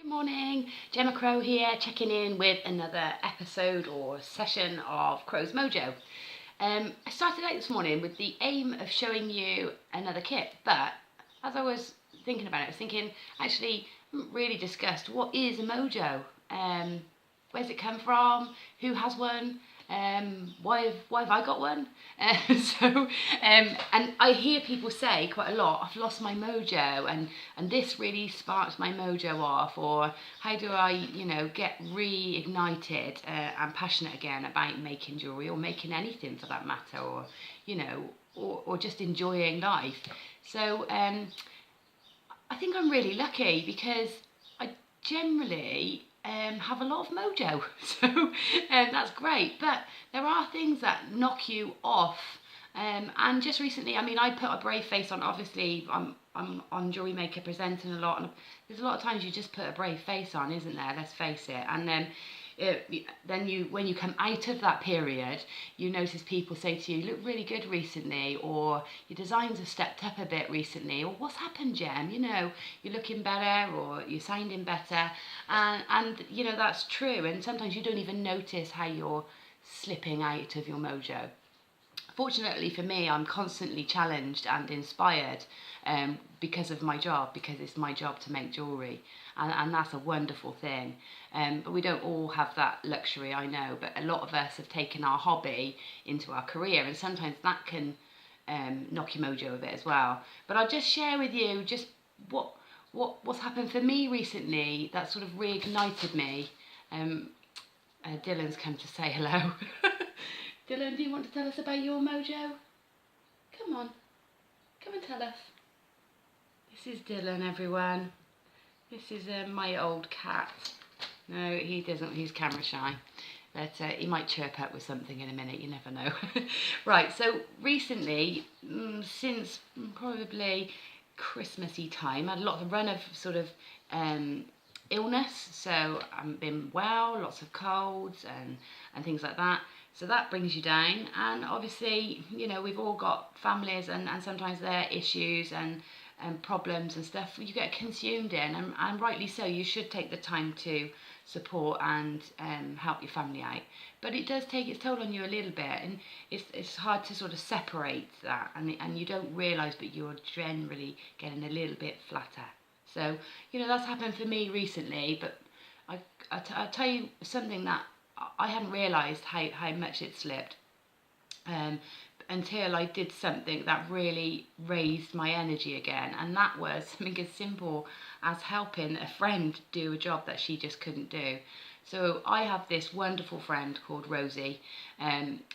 Morning, Gemma Crow here, checking in with another episode or session of Crow's Mojo. I started out this morning with the aim of showing you another kit, but as I was thinking about it, I was thinking, actually, I haven't really discussed what is a Mojo. Where's it come from? Who has one? Why have I got one? And I hear people say quite a lot, I've lost my mojo, and this really sparked my mojo off, or how do I, get reignited and passionate again about making jewellery, or making anything for that matter, or, or just enjoying life. So I think I'm really lucky because I generally have a lot of mojo, so that's great. But there are things that knock you off. And just recently, I put a brave face on. Obviously, I'm on Jewelry Maker presenting a lot, and there's a lot of times you just put a brave face on, isn't there? Let's face it. And then when you come out of that period, you notice people say to you, "You look really good recently," or "Your designs have stepped up a bit recently," or "What's happened, Jem? You're looking better, or you're sounding better," and that's true. And sometimes you don't even notice how you're slipping out of your mojo. Fortunately for me, I'm constantly challenged and inspired because of my job, because it's my job to make jewellery, and that's a wonderful thing. But we don't all have that luxury, I know, but a lot of us have taken our hobby into our career, and sometimes that can knock your mojo a bit as well. But I'll just share with you just what's happened for me recently that sort of reignited me. Dylan's come to say hello. Dylan, do you want to tell us about your mojo? Come on, come and tell us. This is Dylan, everyone. This is my old cat. No, he doesn't, he's camera shy. But he might chirp up with something in a minute, you never know. Right, so recently, since probably Christmassy time, I had a lot of run of sort of illness. So I've been well, lots of colds and things like that. So that brings you down, and obviously, we've all got families, and sometimes there are issues and problems and stuff you get consumed in, and rightly so. You should take the time to support and help your family out, but it does take its toll on you a little bit, and it's hard to sort of separate that, and you don't realise, but you're generally getting a little bit flatter. So that's happened for me recently, but I'll tell you something that I hadn't realised how much it slipped until I did something that really raised my energy again, and that was something as simple as helping a friend do a job that she just couldn't do. So I have this wonderful friend called Rosie.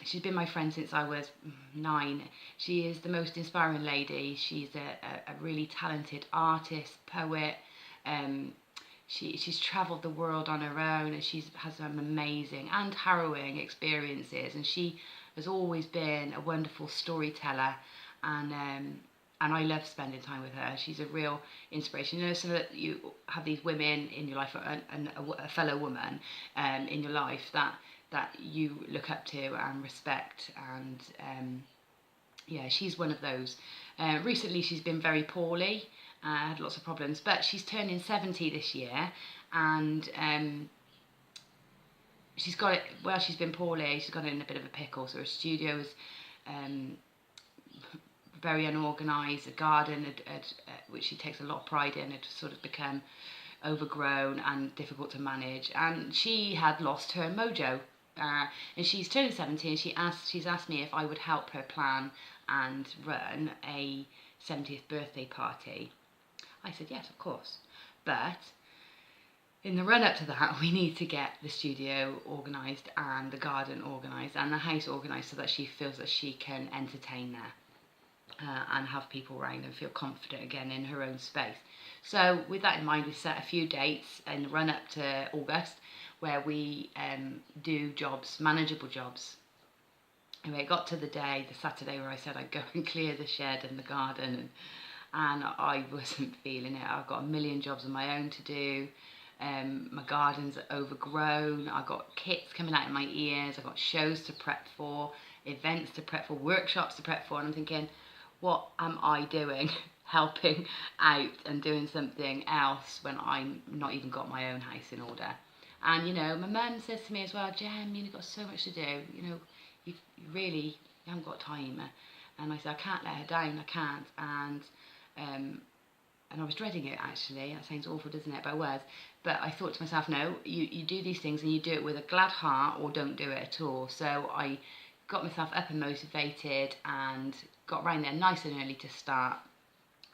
She's been my friend since I was 9. She is the most inspiring lady. She's a really talented artist, poet. She's travelled the world on her own, and she has some amazing and harrowing experiences, and she has always been a wonderful storyteller, and I love spending time with her. She's a real inspiration, so that you have these women in your life, and a fellow woman in your life that you look up to and respect, and yeah, she's one of those. Recently she's been very poorly, had lots of problems, but she's turning 70 this year, and she's got it, well, she's been poorly, she's got it in a bit of a pickle, so her studio is very unorganised, a garden which she takes a lot of pride in, had sort of become overgrown and difficult to manage, and she had lost her mojo. And she's turning 70, and she's asked me if I would help her plan and run a 70th birthday party. I said yes, of course, but in the run up to that, we need to get the studio organised and the garden organised and the house organised so that she feels that she can entertain there and have people around and feel confident again in her own space. So with that in mind, we set a few dates in the run up to August where we do jobs, manageable jobs. Anyway, it got to the day, the Saturday, where I said I'd go and clear the shed and the garden, and I wasn't feeling it. I've got a million jobs of my own to do. My garden's overgrown. I've got kits coming out of my ears. I've got shows to prep for, events to prep for, workshops to prep for, and I'm thinking, what am I doing? helping out and doing something else when I'm not even got my own house in order. And you know, my mum says to me as well, Jem, you've got so much to do, you know, you really you haven't got time. And I said, I can't let her down, I can't. And I was dreading it, actually. That sounds awful, doesn't it? But I was. But I thought to myself, no, you do these things and you do it with a glad heart, or don't do it at all. So I got myself up and motivated and got round there nice and early to start.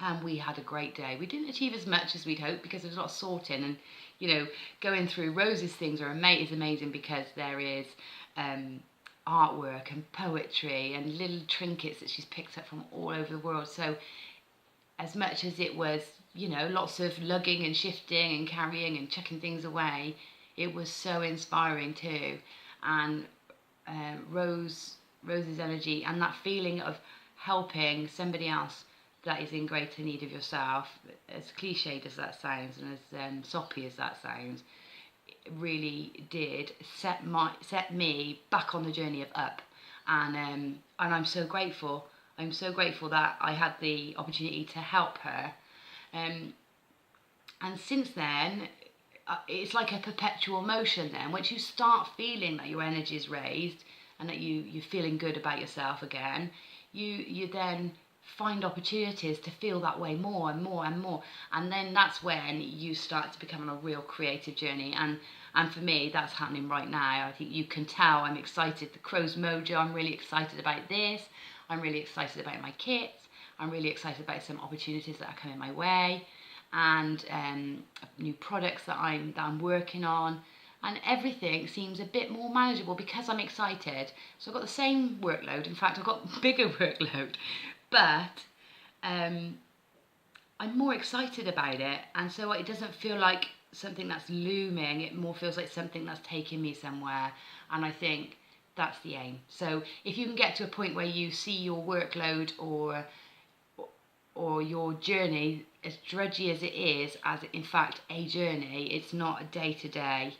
And we had a great day. We didn't achieve as much as we'd hoped because there was a lot of sorting, and you know, going through Rose's things is amazing because there is artwork and poetry and little trinkets that she's picked up from all over the world. So as much as it was, you know, lots of lugging and shifting and carrying and chucking things away, it was so inspiring too. And Rose's energy and that feeling of helping somebody else that is in greater need of yourself, as cliched as that sounds and as soppy as that sounds, it really did set me back on the journey of up. And I'm so grateful. I'm so grateful that I had the opportunity to help her. And since then, it's like a perpetual motion then. Once you start feeling that your energy is raised and that you're feeling good about yourself again, you then find opportunities to feel that way more and more and more. And then that's when you start to become on a real creative journey. And for me, that's happening right now. I think you can tell I'm excited. The Crow's Mojo, I'm really excited about this. I'm really excited about my kits. I'm really excited about some opportunities that are coming my way, and new products that I'm working on, and everything seems a bit more manageable because I'm excited. So I've got the same workload. In fact, I've got bigger workload, but I'm more excited about it, and so it doesn't feel like something that's looming. It more feels like something that's taking me somewhere, and I think that's the aim. So if you can get to a point where you see your workload or your journey, as drudgy as it is, as in fact a journey, it's not a day-to-day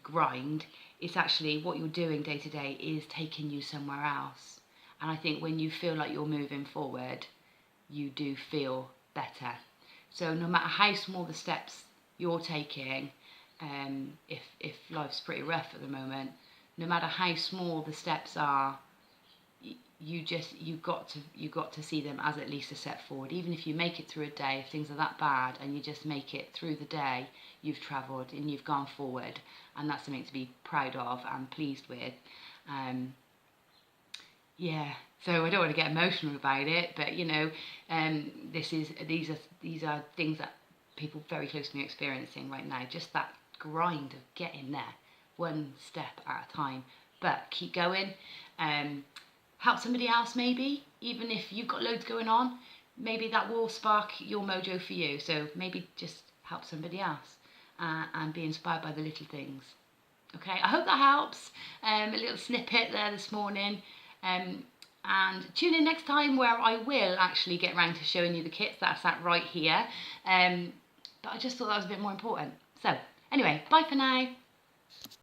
grind. It's actually what you're doing day to day is taking you somewhere else. And I think when you feel like you're moving forward, you do feel better. So no matter how small the steps you're taking, if life's pretty rough at the moment, no matter how small the steps are, you've got to see them as at least a step forward. Even if you make it through a day, if things are that bad and you just make it through the day, you've travelled and you've gone forward, and that's something to be proud of and pleased with. Yeah, so I don't want to get emotional about it, but you know, these are things that people very close to me are experiencing right now. Just that grind of getting there, one step at a time. But keep going. Help somebody else maybe, even if you've got loads going on. Maybe that will spark your mojo for you. So maybe just help somebody else and be inspired by the little things. Okay, I hope that helps. A little snippet there this morning. And tune in next time where I will actually get round to showing you the kits that are sat right here. But I just thought that was a bit more important. So anyway, bye for now.